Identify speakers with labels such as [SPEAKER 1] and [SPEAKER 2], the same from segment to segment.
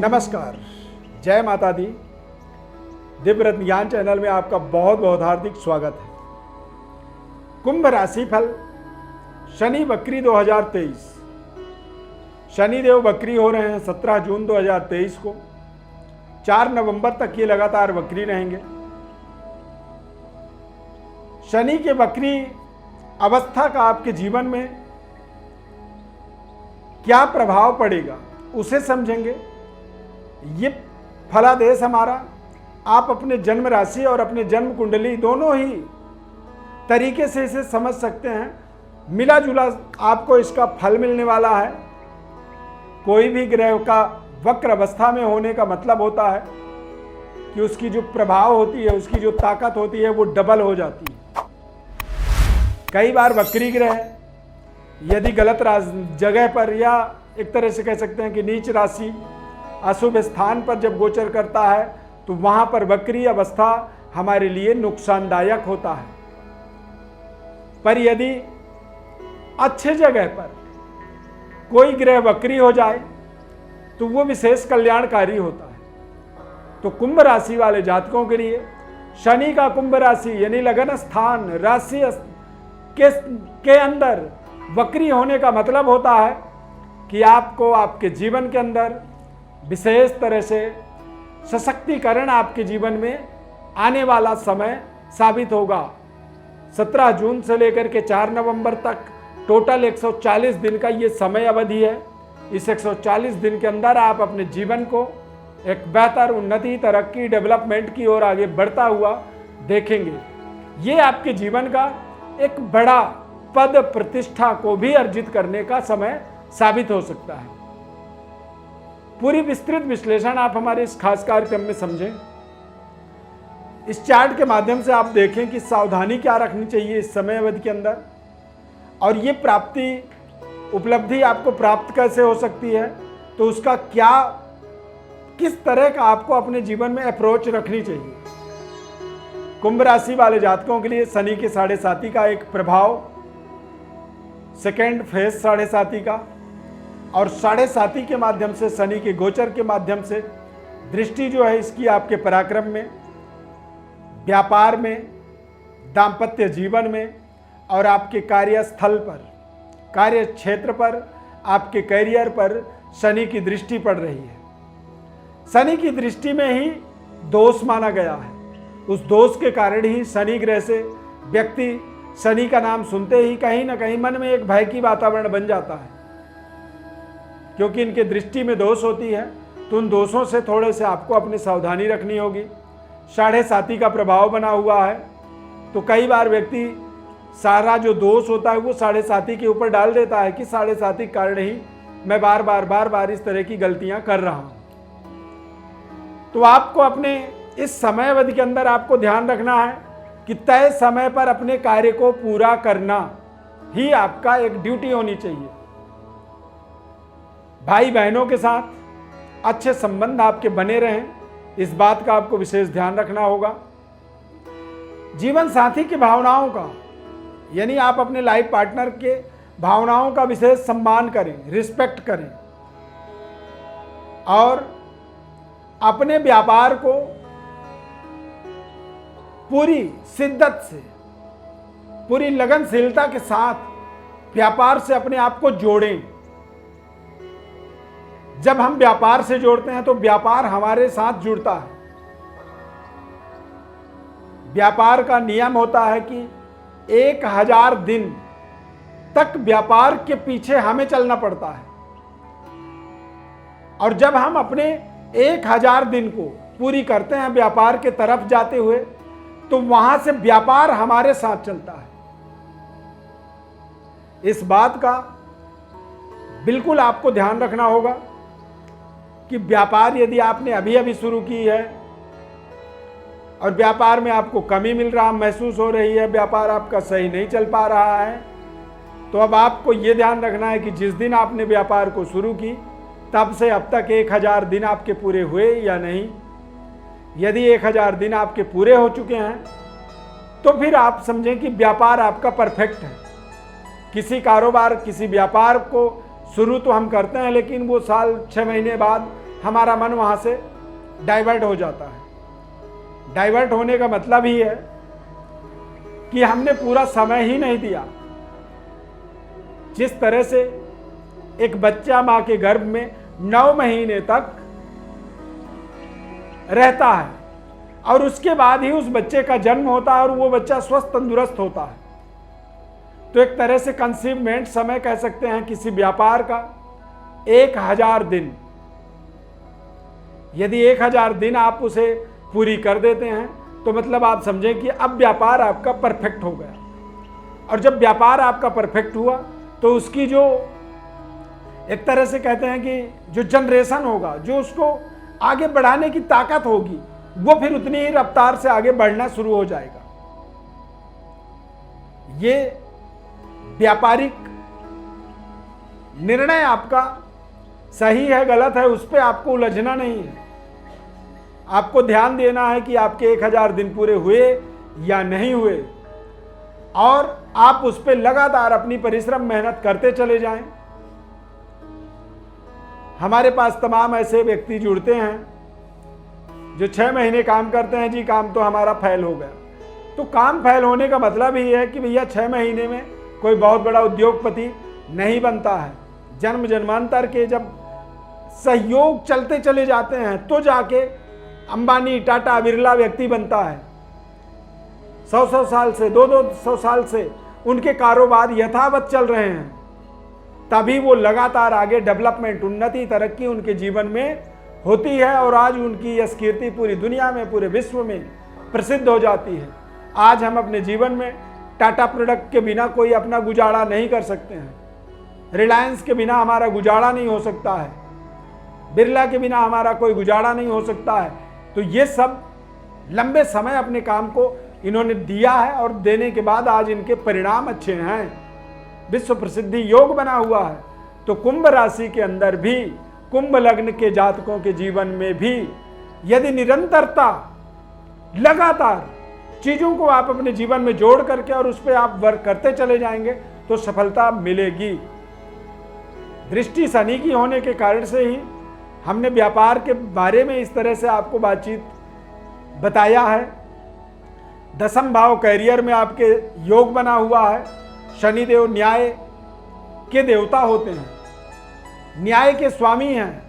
[SPEAKER 1] नमस्कार, जय माता दी। दिव्य रत्न ज्ञान चैनल में आपका बहुत बहुत हार्दिक स्वागत है। कुंभ राशि फल शनि वक्री 2023। शनिदेव वक्री हो रहे हैं 17 जून 2023 को। 4 नवंबर तक ये लगातार वक्री रहेंगे। शनि के वक्री अवस्था का आपके जीवन में क्या प्रभाव पड़ेगा उसे समझेंगे। ये फलादेश हमारा आप अपने जन्म राशि और अपने जन्म कुंडली दोनों ही तरीके से इसे समझ सकते हैं। मिला जुला आपको इसका फल मिलने वाला है। कोई भी ग्रह का वक्र अवस्था में होने का मतलब होता है कि उसकी जो प्रभाव होती है, उसकी जो ताकत होती है वो डबल हो जाती है। कई बार वक्री ग्रह यदि गलत जगह पर या एक तरह से कह सकते हैं कि नीच राशि अशुभ स्थान पर जब गोचर करता है तो वहां पर वक्री अवस्था हमारे लिए नुकसानदायक होता है। पर यदि अच्छे जगह पर कोई ग्रह वक्री हो जाए तो वो विशेष कल्याणकारी होता है। तो कुंभ राशि वाले जातकों के लिए शनि का कुंभ राशि यानी लगन स्थान राशि के अंदर वक्री होने का मतलब होता है कि आपको आपके जीवन के अंदर विशेष तरह से सशक्तिकरण आपके जीवन में आने वाला समय साबित होगा। 17 जून से लेकर के 4 नवंबर तक टोटल 140 दिन का ये समय अवधि है। इस 140 दिन के अंदर आप अपने जीवन को एक बेहतर उन्नति, तरक्की, डेवलपमेंट की ओर आगे बढ़ता हुआ देखेंगे। ये आपके जीवन का एक बड़ा पद प्रतिष्ठा को भी अर्जित करने का समय साबित हो सकता है। पूरी विस्तृत विश्लेषण आप हमारे इस खास कार्यक्रम में समझें। इस चार्ट के माध्यम से आप देखें कि सावधानी क्या रखनी चाहिए इस समय अवधि के अंदर, और ये प्राप्ति उपलब्धि आपको प्राप्त कैसे हो सकती है, तो उसका क्या किस तरह का आपको अपने जीवन में अप्रोच रखनी चाहिए। कुंभ राशि वाले जातकों के लिए शनि के 7.5 का एक प्रभाव, सेकेंड फेज 7.5 का, और 7.5 के माध्यम से शनि के गोचर के माध्यम से दृष्टि जो है इसकी आपके पराक्रम में, व्यापार में, दाम्पत्य जीवन में और आपके कार्यस्थल पर, कार्य क्षेत्र पर, आपके करियर पर शनि की दृष्टि पड़ रही है। शनि की दृष्टि में ही दोष माना गया है। उस दोष के कारण ही शनि ग्रह से व्यक्ति शनि का नाम सुनते ही कहीं ना कहीं मन में एक भय की वातावरण बन जाता है, क्योंकि इनके दृष्टि में दोष होती है। तो उन दोषों से थोड़े से आपको अपनी सावधानी रखनी होगी। 7.5 का प्रभाव बना हुआ है, तो कई बार व्यक्ति सारा जो दोष होता है वो 7.5 के ऊपर डाल देता है कि 7.5 के कारण ही मैं बार बार इस तरह की गलतियां कर रहा हूं। तो आपको अपने इस समय अवधि के अंदर आपको ध्यान रखना है कि तय समय पर अपने कार्य को पूरा करना ही आपका एक ड्यूटी होनी चाहिए। भाई बहनों के साथ अच्छे संबंध आपके बने रहें, इस बात का आपको विशेष ध्यान रखना होगा। जीवन साथी की भावनाओं का यानी आप अपने लाइफ पार्टनर के भावनाओं का विशेष सम्मान करें, रिस्पेक्ट करें, और अपने व्यापार को पूरी शिद्दत से, पूरी लगनशीलता के साथ व्यापार से अपने आप को जोड़ें। जब हम व्यापार से जोड़ते हैं तो व्यापार हमारे साथ जुड़ता है। व्यापार का नियम होता है कि 1000 दिन तक व्यापार के पीछे हमें चलना पड़ता है, और जब हम अपने 1000 दिन को पूरी करते हैं व्यापार के तरफ जाते हुए, तो वहां से व्यापार हमारे साथ चलता है। इस बात का बिल्कुल आपको ध्यान रखना होगा कि व्यापार यदि आपने अभी अभी शुरू की है और व्यापार में आपको कमी मिल रहा महसूस हो रही है, व्यापार आपका सही नहीं चल पा रहा है, तो अब आपको ये ध्यान रखना है कि जिस दिन आपने व्यापार को शुरू की तब से अब तक 1000 दिन आपके पूरे हुए या नहीं। यदि 1000 दिन आपके पूरे हो चुके हैं तो फिर आप समझें कि व्यापार आपका परफेक्ट है। किसी कारोबार, किसी व्यापार को शुरू तो हम करते हैं, लेकिन वो साल 6 महीने बाद हमारा मन वहाँ से डाइवर्ट हो जाता है। डाइवर्ट होने का मतलब ही है कि हमने पूरा समय ही नहीं दिया। जिस तरह से एक बच्चा माँ के गर्भ में 9 महीने तक रहता है और उसके बाद ही उस बच्चे का जन्म होता है और वो बच्चा स्वस्थ तंदुरुस्त होता है, तो एक तरह से कंसीवमेंट समय कह सकते हैं किसी व्यापार का 1000 दिन। यदि 1000 दिन आप उसे पूरी कर देते हैं तो मतलब आप समझें कि अब व्यापार आपका परफेक्ट हो गया। और जब व्यापार आपका परफेक्ट हुआ तो उसकी जो एक तरह से कहते हैं कि जो जनरेशन होगा, जो उसको आगे बढ़ाने की ताकत होगी, वो फिर उतनी ही रफ्तार से आगे बढ़ना शुरू हो जाएगा। ये व्यापारिक निर्णय आपका सही है गलत है उस पर आपको उलझना नहीं है। आपको ध्यान देना है कि आपके 1000 दिन पूरे हुए या नहीं हुए और आप उस पर लगातार अपनी परिश्रम मेहनत करते चले जाएं। हमारे पास तमाम ऐसे व्यक्ति जुड़ते हैं जो 6 महीने काम करते हैं, जी काम तो हमारा फेल हो गया। तो काम फेल होने का मतलब ही है कि भैया 6 महीने में कोई बहुत बड़ा उद्योगपति नहीं बनता है। जन्म जन्मांतर के जब सहयोग चलते चले जाते हैं तो जाके अंबानी, टाटा, बिरला व्यक्ति बनता है। 100 साल से 200 साल से उनके कारोबार यथावत चल रहे हैं, तभी वो लगातार आगे डेवलपमेंट, उन्नति, तरक्की उनके जीवन में होती है और आज उनकी यश कीर्ति पूरी दुनिया में, पूरे विश्व में प्रसिद्ध हो जाती है। आज हम अपने जीवन में टाटा प्रोडक्ट के बिना कोई अपना गुजारा नहीं कर सकते हैं, रिलायंस के बिना हमारा गुजारा नहीं हो सकता है, बिरला के बिना हमारा कोई गुजारा नहीं हो सकता है। तो ये सब लंबे समय अपने काम को इन्होंने दिया है और देने के बाद आज इनके परिणाम अच्छे हैं, विश्व प्रसिद्धि योग बना हुआ है। तो कुंभ राशि के अंदर भी, कुंभ लग्न के जातकों के जीवन में भी यदि निरंतरता, लगातार चीजों को आप अपने जीवन में जोड़ करके और उस पर आप वर्क करते चले जाएंगे तो सफलता मिलेगी। दृष्टि शनि की होने के कारण से ही हमने व्यापार के बारे में इस तरह से आपको बातचीत बताया है। 10th भाव कैरियर में आपके योग बना हुआ है। शनिदेव न्याय के देवता होते हैं, न्याय के स्वामी हैं।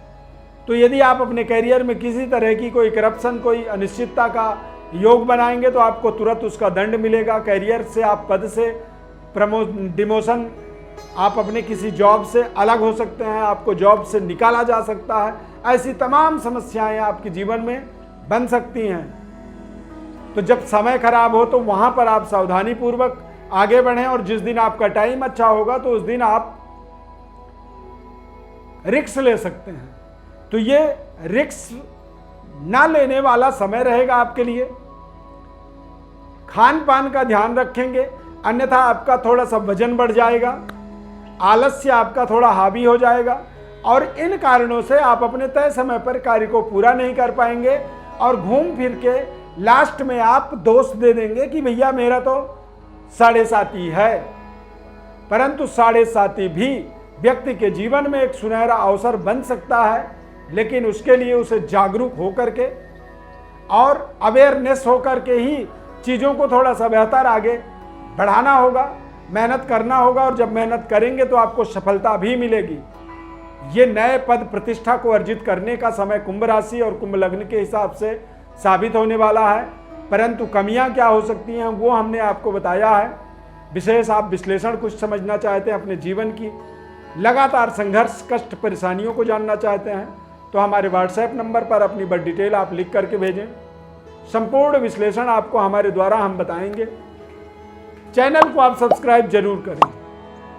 [SPEAKER 1] तो यदि आप अपने कैरियर में किसी तरह की कोई करप्शन, कोई अनिश्चितता का योग बनाएंगे तो आपको तुरंत उसका दंड मिलेगा। कैरियर से, आप पद से डिमोशन, आप अपने किसी जॉब से अलग हो सकते हैं, आपको जॉब से निकाला जा सकता है। ऐसी तमाम समस्याएं आपके जीवन में बन सकती हैं। तो जब समय खराब हो तो वहां पर आप सावधानी पूर्वक आगे बढ़ें और जिस दिन आपका टाइम अच्छा होगा तो उस दिन आप रिस्क ले सकते हैं। तो ये रिस्क ना लेने वाला समय रहेगा आपके लिए। खान पान का ध्यान रखेंगे, अन्यथा आपका थोड़ा सा वजन बढ़ जाएगा, आलस्य आपका थोड़ा हावी हो जाएगा और इन कारणों से आप अपने तय समय पर कार्य को पूरा नहीं कर पाएंगे और घूम फिर के लास्ट में आप दोष दे देंगे कि भैया मेरा तो 7.5 है। परंतु 7.5 भी व्यक्ति के जीवन में एक सुनहरा अवसर बन सकता है, लेकिन उसके लिए उसे जागरूक होकर के और अवेयरनेस होकर के ही चीज़ों को थोड़ा सा बेहतर आगे बढ़ाना होगा, मेहनत करना होगा। और जब मेहनत करेंगे तो आपको सफलता भी मिलेगी। ये नए पद प्रतिष्ठा को अर्जित करने का समय कुंभ राशि और कुंभ लग्न के हिसाब से साबित होने वाला है। परंतु कमियां क्या हो सकती हैं वो हमने आपको बताया है। विशेष आप विश्लेषण कुछ समझना चाहते हैं, अपने जीवन की लगातार संघर्ष, कष्ट, परेशानियों को जानना चाहते हैं तो हमारे व्हाट्सएप नंबर पर अपनी बड़ी डिटेल आप लिख करके भेजें। संपूर्ण विश्लेषण आपको हमारे द्वारा हम बताएंगे। चैनल को आप सब्सक्राइब जरूर करें।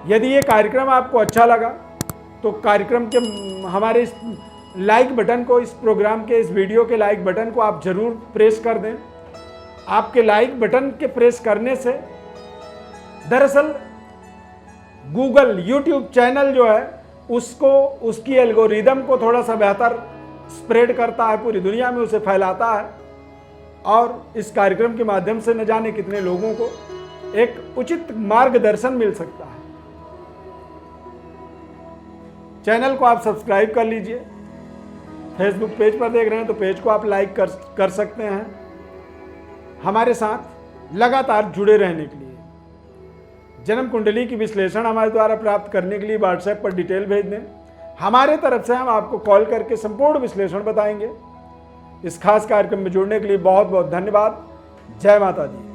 [SPEAKER 1] यदि ये कार्यक्रम आपको अच्छा लगा तो कार्यक्रम के हमारे इस लाइक बटन को, इस प्रोग्राम के, इस वीडियो के लाइक बटन को आप जरूर प्रेस कर दें। आपके लाइक बटन के प्रेस करने से दरअसल गूगल, यूट्यूब चैनल जो है उसको, उसकी एल्गोरिदम को थोड़ा सा बेहतर स्प्रेड करता है, पूरी दुनिया में उसे फैलाता है और इस कार्यक्रम के माध्यम से न जाने कितने लोगों को एक उचित मार्गदर्शन मिल सकता है। चैनल को आप सब्सक्राइब कर लीजिए। फेसबुक पेज पर देख रहे हैं तो पेज को आप लाइक कर सकते हैं। हमारे साथ लगातार जुड़े रहने के लिए, जन्म कुंडली की विश्लेषण हमारे द्वारा प्राप्त करने के लिए व्हाट्सएप पर डिटेल भेज दें। हमारे तरफ से हम आपको कॉल करके संपूर्ण विश्लेषण बताएंगे। इस खास कार्यक्रम में जुड़ने के लिए बहुत बहुत धन्यवाद। जय माता दी।